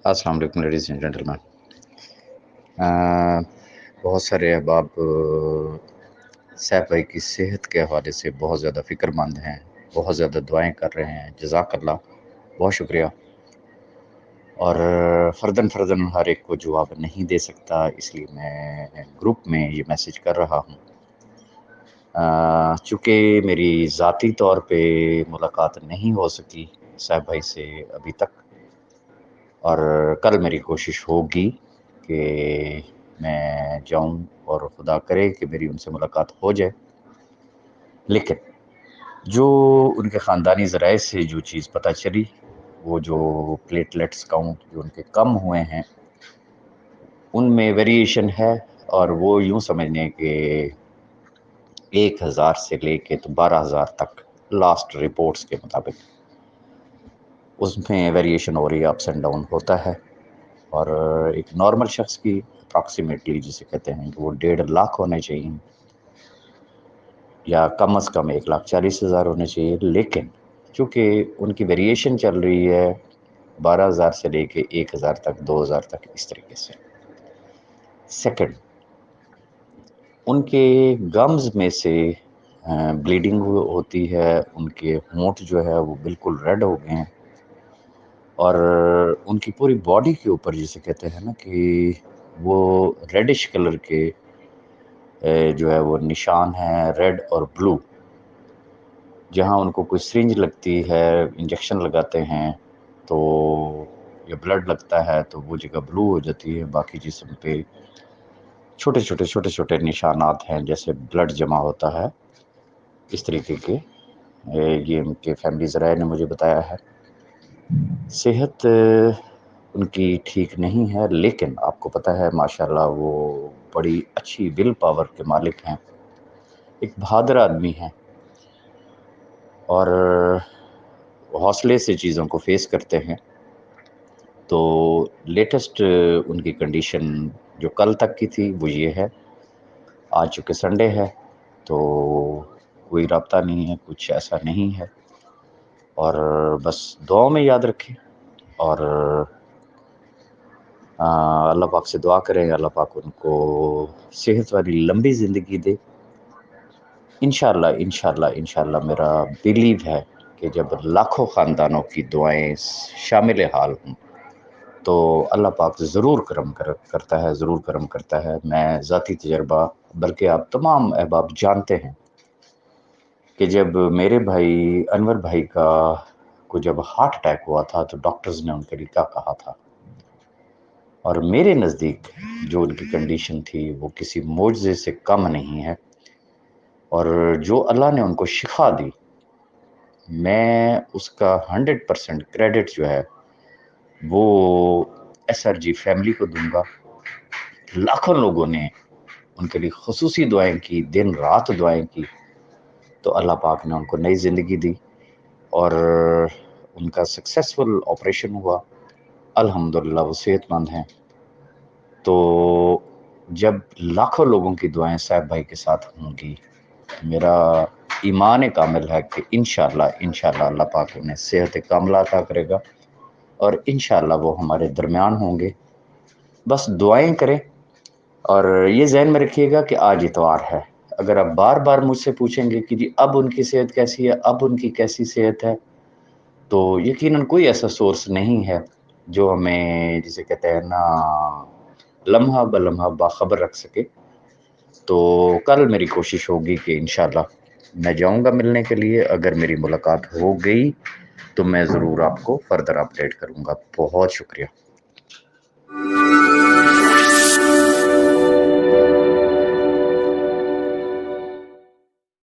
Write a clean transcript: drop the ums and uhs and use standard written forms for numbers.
السلام علیکم ladies and gentleman. بہت سارے احباب سیف بھائی کی صحت کے حوالے سے بہت زیادہ فکر مند ہیں، بہت زیادہ دعائیں کر رہے ہیں. جزاک اللہ، بہت شکریہ. اور فرداً ہر ایک کو جواب نہیں دے سکتا، اس لیے میں گروپ میں یہ میسیج کر رہا ہوں. چونکہ میری ذاتی طور پہ ملاقات نہیں ہو سکی صاحب بھائی سے ابھی تک، اور کل میری کوشش ہوگی کہ میں جاؤں اور خدا کرے کہ میری ان سے ملاقات ہو جائے. لیکن جو ان کے خاندانی ذرائع سے جو چیز پتہ چلی، وہ جو پلیٹلیٹس کاؤنٹ جو ان کے کم ہوئے ہیں ان میں ویریشن ہے. اور وہ یوں سمجھنے کہ 1000 سے لے کے تو 12,000 تک لاسٹ رپورٹس کے مطابق اس میں ویریشن ہو رہی ہے، اپس اینڈ ڈاؤن ہوتا ہے. اور ایک نارمل شخص کی اپراکسیمیٹلی جسے کہتے ہیں کہ وہ 1.5 لاکھ ہونے چاہیے یا کم از کم 1,40,000 ہونے چاہیے. لیکن چونکہ ان کی ویریشن چل رہی ہے 12,000 سے لے کے 1,000 تک، 2,000 تک، اس طریقے سے. سیکنڈ، ان کے گمز میں سے بلیڈنگ ہوتی ہے، ان کے ہونٹ جو ہے وہ بالکل ریڈ ہو گئے ہیں، اور ان کی پوری باڈی کے اوپر جسے کہتے ہیں نا کہ وہ ریڈش کلر کے جو ہے وہ نشان ہیں، ریڈ اور بلو. جہاں ان کو کوئی سرنج لگتی ہے، انجیکشن لگاتے ہیں تو یا بلڈ لگتا ہے تو وہ جگہ بلو ہو جاتی ہے. باقی جسم پہ چھوٹے چھوٹے نشانات ہیں جیسے بلڈ جمع ہوتا ہے، اس طریقے کے. یہ ان کے فیملی ذرائع نے مجھے بتایا ہے. صحت ان کی ٹھیک نہیں ہے، لیکن آپ کو پتہ ہے ماشاءاللہ وہ بڑی اچھی ول پاور کے مالک ہیں، ایک بہادر آدمی ہیں، اور حوصلے سے چیزوں کو فیس کرتے ہیں. تو لیٹسٹ ان کی کنڈیشن جو کل تک کی تھی وہ یہ ہے. آج چونکہ سنڈے ہے تو کوئی رابطہ نہیں ہے، کچھ ایسا نہیں ہے. اور بس دعاؤں میں یاد رکھیں، اور اللہ پاک سے دعا کریں اللہ پاک ان کو صحت والی لمبی زندگی دے. انشاءاللہ میرا بیلیو ہے کہ جب لاکھوں خاندانوں کی دعائیں شامل حال ہوں تو اللہ پاک ضرور کرم کرتا ہے. میں ذاتی تجربہ، بلکہ آپ تمام احباب جانتے ہیں کہ جب میرے بھائی انور بھائی کو جب ہارٹ اٹیک ہوا تھا تو ڈاکٹرز نے ان کے لیے کیا کہا تھا، اور میرے نزدیک جو ان کی کنڈیشن تھی وہ کسی معجزے سے کم نہیں ہے. اور جو اللہ نے ان کو شفا دی، میں اس کا 100% کریڈٹ جو ہے وہ SRG فیملی کو دوں گا. لاکھوں لوگوں نے ان کے لیے خصوصی دعائیں کی، دن رات دعائیں کی، تو اللہ پاک نے ان کو نئی زندگی دی اور ان کا سکسیسفل آپریشن ہوا. الحمدللہ وہ صحت مند ہیں. تو جب لاکھوں لوگوں کی دعائیں صاحب بھائی کے ساتھ ہوں گی، میرا ایمان کامل ہے کہ انشاءاللہ اللہ پاک انہیں صحت کاملہ عطا کرے گا، اور انشاءاللہ وہ ہمارے درمیان ہوں گے. بس دعائیں کریں، اور یہ ذہن میں رکھیے گا کہ آج اتوار ہے. اگر آپ بار بار مجھ سے پوچھیں گے کہ جی اب ان کی صحت کیسی ہے، اب ان کی کیسی صحت ہے، تو یقیناً کوئی ایسا سورس نہیں ہے جو ہمیں جسے کہتے ہیں نا لمحہ بلمحہ باخبر رکھ سکے. تو کل میری کوشش ہوگی کہ انشاءاللہ میں جاؤں گا ملنے کے لیے. اگر میری ملاقات ہو گئی تو میں ضرور آپ کو فردر اپڈیٹ کروں گا. بہت شکریہ.